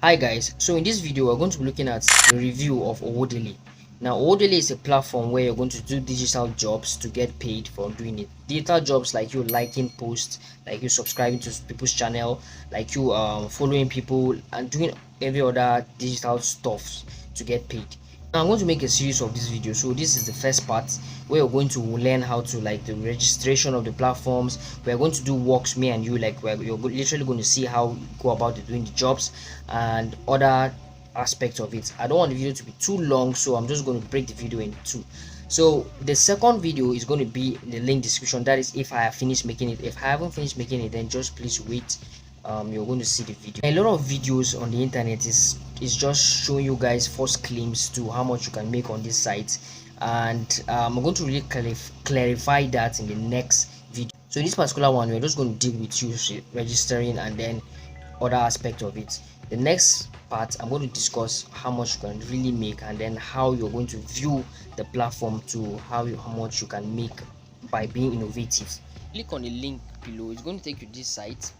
Hi guys, so in this video we're going to be looking at the review of Owodaily. Now Owodaily is a platform where you're going to do digital jobs to get paid for doing it. Digital jobs like you liking posts, like you subscribing to people's channel, like you following people and doing every other digital stuff to get paid. Now I'm going to make a series of this video. So this is the first part where we're going to learn how to like the registration of the platforms. We're going to do works, me and you, like you're literally going to see how you go about doing the jobs and other aspects of it. I don't want the video to be too long, so I'm just going to break the video in two. So the second video is going to be in the link description. That is if I have finished making it. If I haven't finished making it, then just please wait. You're going to see the video. A lot of videos on the internet is just showing you guys false claims to how much you can make on this site, and I'm going to really clarify that in the next video. So this particular one, we're just going to deal with you registering and then other aspect of it. The next part, I'm going to discuss how much you can really make and then how you're going to view the platform to how much you can make by being innovative. Click on the link below. It's going to take you to this site,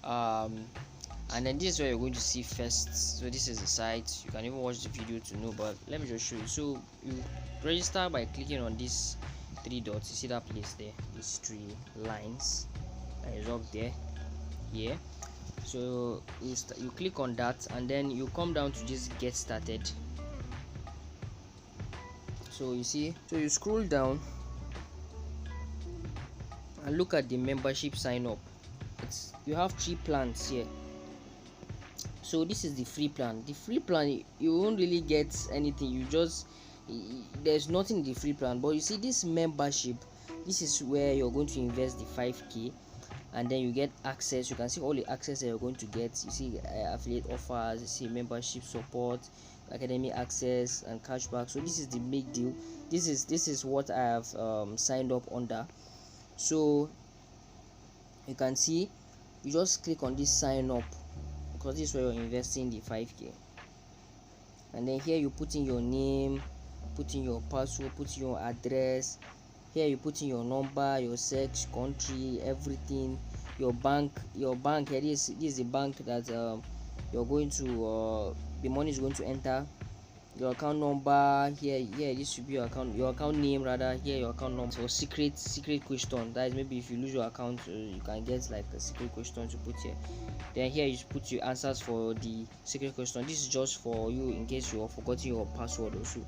and then this is where you're going to see first. So this is the site. You can even watch the video to know, but let me just show you. So you register by clicking on these three dots. You see that place there, these three lines that is up there here. So you click on that and then you come down to this get started. So you see, so you scroll down and look at the membership sign up. You have 3 plans here. So this is the free plan. The free plan, you won't really get anything. There's nothing in the free plan, but you see this membership, this is where you're going to invest the 5k, and then you get access. You can see all the access that you're going to get. You see affiliate offers, you see membership support, academic access, and cashback. So this is the big deal. This is what I have signed up under. So you can see, you just click on this sign up, because this is where you're investing the 5k, and then here you put in your name, put in your password, put in your address. Here you put in your number, your sex, country, everything, your bank here. This is the bank that you're going to the money is going to enter. Your account number here, this should be your account name rather. Here your account number. So secret question, that is maybe if you lose your account, you can get like a secret question to put here. Then here you put your answers for the secret question. This is just for you in case you are forgetting your password also.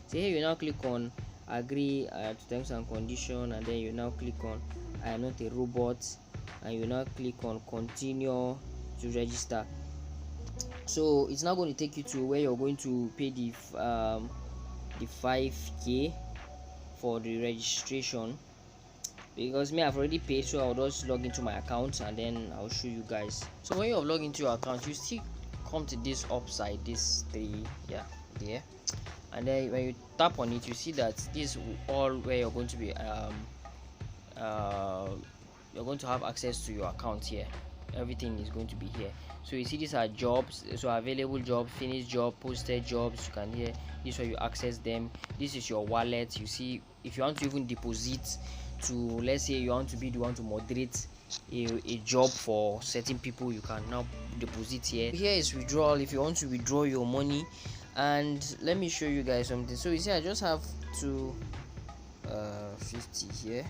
So here you now click on agree to terms and condition, and then you now click on I am not a robot, and you now click on continue to register. So it's now going to take you to where you're going to pay the 5k for the registration, because me, I've already paid. So I'll just log into my account and then I'll show you guys. So when you have logged into your account, you still come to this upside, this three, yeah, there, and then when you tap on it, you see that this is all where you're going to be you're going to have access to your account here. Everything is going to be here. So you see, these are jobs, so available job, finished job, posted jobs. You can hear this is where you access them. This is your wallet. You see, if you want to even deposit to, let's say you want to be the one to moderate a job for certain people, you can now deposit here. Here is withdrawal, if you want to withdraw your money. And let me show you guys something. So you see, I just have 250 here.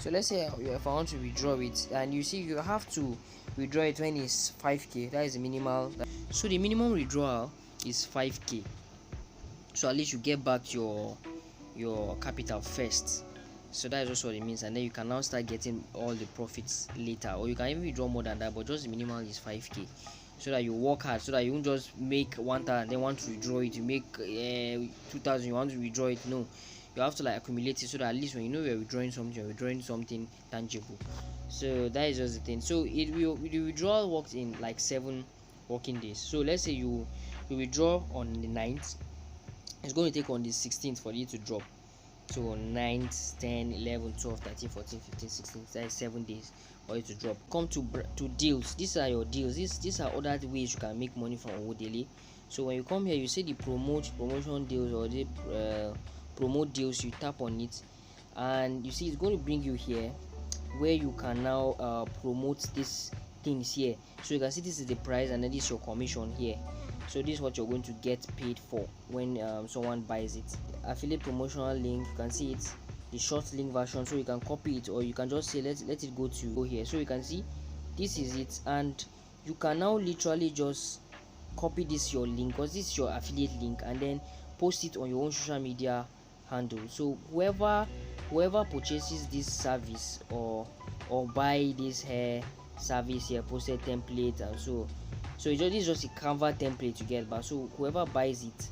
So let's say if I want to withdraw it, and you see you have to withdraw it when it's 5k. That is the minimal. So the minimum withdrawal is 5k. So at least you get back your capital first. So that is also what it means, and then you can now start getting all the profits later, or you can even withdraw more than that, but just the minimal is 5k. So that you work hard, so that you won't just make 1,000 then want to withdraw it. You make 2,000, you want to withdraw it. No, you have to like accumulate it, so that at least when you know you're withdrawing something tangible. So that is just the thing. So the withdrawal works in like 7 working days. So let's say you withdraw on the 9th, it's going to take on the 16th for it to drop. So 9th, 10, 11, 12, 13, 14, 15, 16, that is 7 days for it to drop. Come to deals. These are your deals. These are other ways you can make money from Owodaily. So when you come here, you see the promotion deals, or the promote deals. You tap on it and you see it's going to bring you here where you can now promote this things here. So you can see this is the price, and then this is your commission here. So this is what you're going to get paid for when someone buys it. Affiliate promotional link, you can see it, the short link version. So you can copy it, or you can just say let it go here. So you can see this is it, and you can now literally just copy this your link, because this is your affiliate link, and then post it on your own social media handle. So whoever purchases this service or buy this hair service here, posted template, and so this is just a Canva template you get, but so whoever buys it,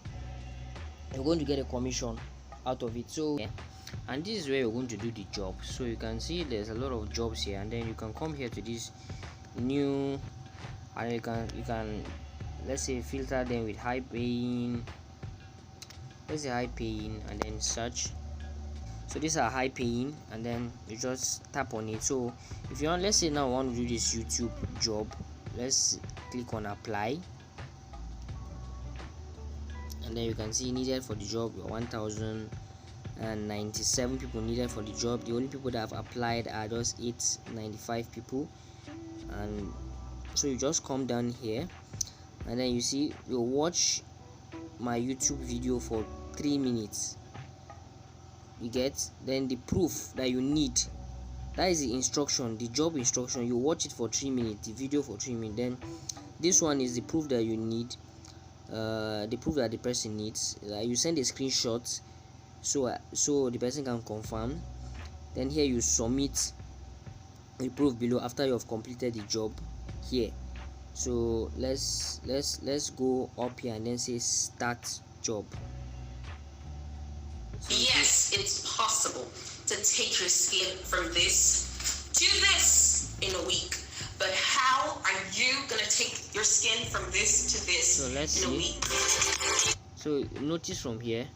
you're going to get a commission out of it. So and this is where you're going to do the job. So you can see there's a lot of jobs here, and then you can come here to this new, and you can let's say filter them with high paying. Let's say high paying, and then search. So these are high paying, and then you just tap on it. So if you want, let's say now I want to do this YouTube job, let's click on apply, and then you can see needed for the job 1097 people needed for the job. The only people that have applied are just 895 people. And so you just come down here, and then you see you watch my YouTube video for 3 minutes. You get, then the proof that you need, that is the instruction, the job instruction. You watch it for 3 minutes, the video for 3 minutes. Then this one is the proof that you need, the proof that the person needs. You send a screenshot so the person can confirm. Then here you submit the proof below after you have completed the job here. So let's go up here and then say start job. So yes, it's possible to take your skin from this to this in a week. But how are you gonna take your skin from this to this in a week? So notice from here.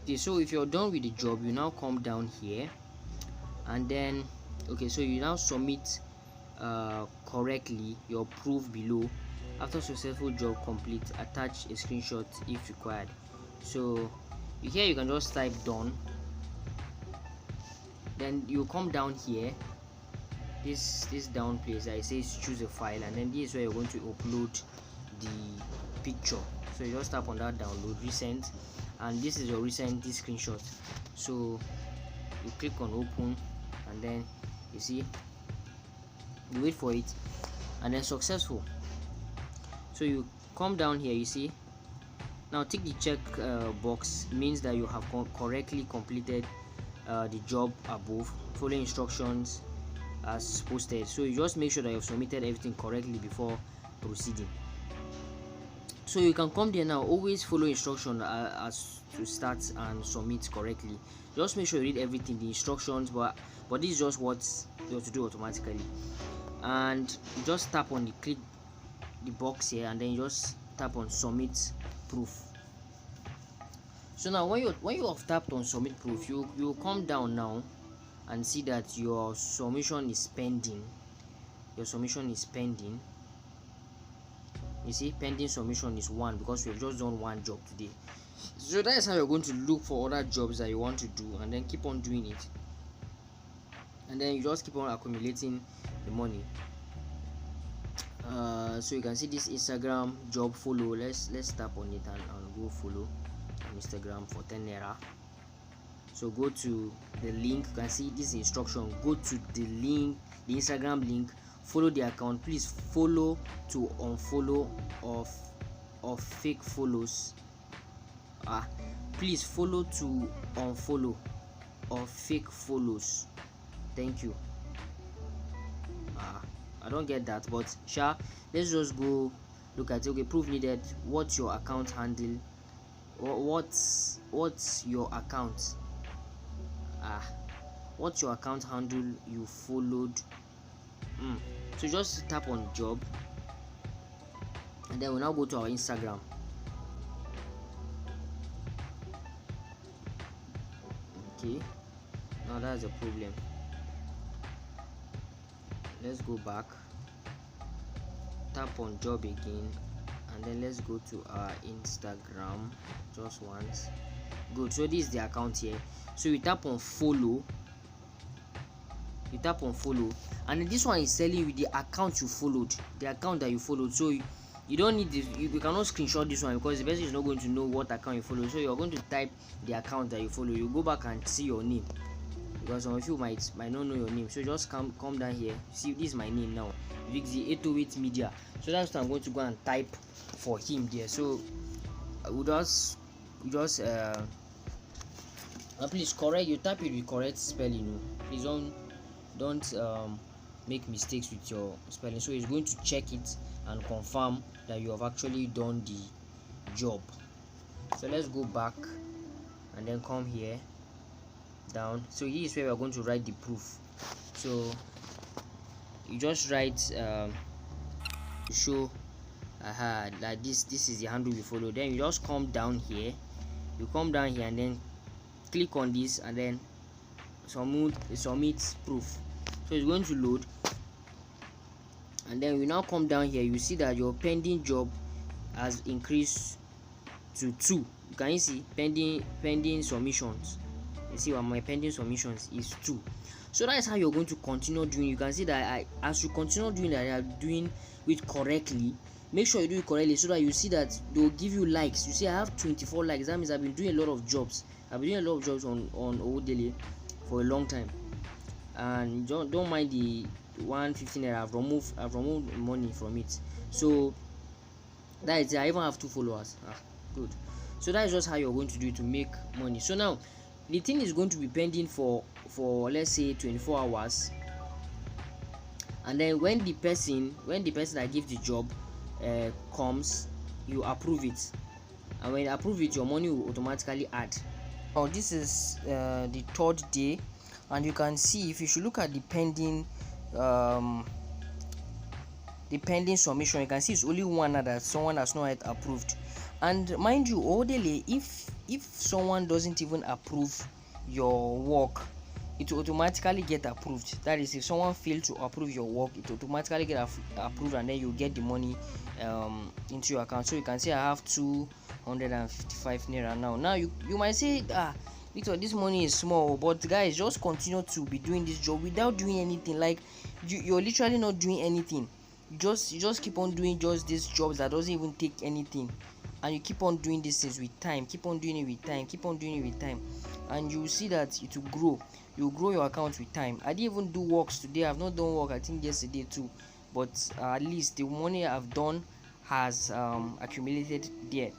Okay, so if you're done with the job, you now come down here, and then okay, so you now submit correctly your proof below. After successful job complete, attach a screenshot if required. So here you can just type done, then you come down here, this down place that it says choose a file, and then this is where you're going to upload the picture. So you just tap on that download recent, and this is your recent screenshot. So you click on open, and then you see, you wait for it, and then successful. So you come down here, you see, now tick the check box, means that you have correctly completed the job above, following instructions as posted. So you just make sure that you've submitted everything correctly before proceeding. So you can come there now, always follow instruction as to start and submit correctly. Just make sure you read everything, the instructions, but this is just what you have to do automatically. And you just tap on click the box here, and then you just tap on submit proof. So now when you have tapped on submit proof, you come down now and see that your submission is pending. Your submission is pending. You see, pending submission is 1 because we've just done one job today. So that is how you're going to look for other jobs that you want to do, and then keep on doing it, and then you just keep on accumulating the money. So you can see this Instagram job follow. Let's tap on it and go follow on Instagram for 10 Naira. So go to the link, you can see this instruction, go to the link, the Instagram link, follow the account. Please follow to unfollow of fake follows. Please follow to unfollow of fake follows. Thank you. I don't get that, but let's just go look at it. Okay, proof needed. What's your account handle? What's your account? What's your account handle you followed? So just tap on job, and then we'll now go to our Instagram. Okay, Now that's the problem. Let's go back, tap on job again, and then let's go to our Instagram just once. Good. So this is the account here. So you tap on follow, and then this one is telling you the account you followed, the account that you followed. So you don't need this, you cannot screenshot this one because the person is not going to know what account you follow. So you're going to type the account that you follow. You go back and see your name, because some of you might not know your name. So just come down here. See, this is my name now, Vixie 808 Media. So that's what I'm going to go and type for him there. So we just please correct, you type it with correct spelling. Please don't make mistakes with your spelling. So he's going to check it and confirm that you have actually done the job. So let's go back and then come here down. So here is where we're going to write the proof. So you just write to show that this is the handle we follow. Then you just come down here, and then click on this and then submit proof. So it's going to load, and then we now come down here. You see that your pending job has increased to 2. You can see pending submissions. You see what my pending submissions is 2. So that is how you're going to continue doing. You can see that as you continue doing that, you are doing it correctly. Make sure you do it correctly so that you see that they'll give you likes. You see, I have 24 likes. That means I've been doing a lot of jobs. I've been doing a lot of jobs on Owodaily for a long time. And don't mind the 115 naira. I've removed money from it. So that is it. I even have 2 followers. Good. So that is just how you're going to do it to make money. So now the thing is going to be pending for let's say 24 hours, and then when the person that gives the job comes, you approve it, and when you approve it, your money will automatically add. Now this is the 3rd day, and you can see, if you should look at the pending submission, you can see it's only one that someone has not yet approved. And mind you, Owodaily, if someone doesn't even approve your work, it will automatically get approved. That is, if someone fails to approve your work, it will automatically get approved, and then you get the money into your account. So you can see I have 255 naira now. Now you might say, Victor, this money is small, but guys, just continue to be doing this job without doing anything. Like you're literally not doing anything. You just keep on doing just these jobs that doesn't even take anything, and you keep on doing these things with time. Keep on doing it with time, and you will see that it will grow. You grow your account with time. I didn't even do works today. I've not done work, I think yesterday too, but at least the money I've done has accumulated there.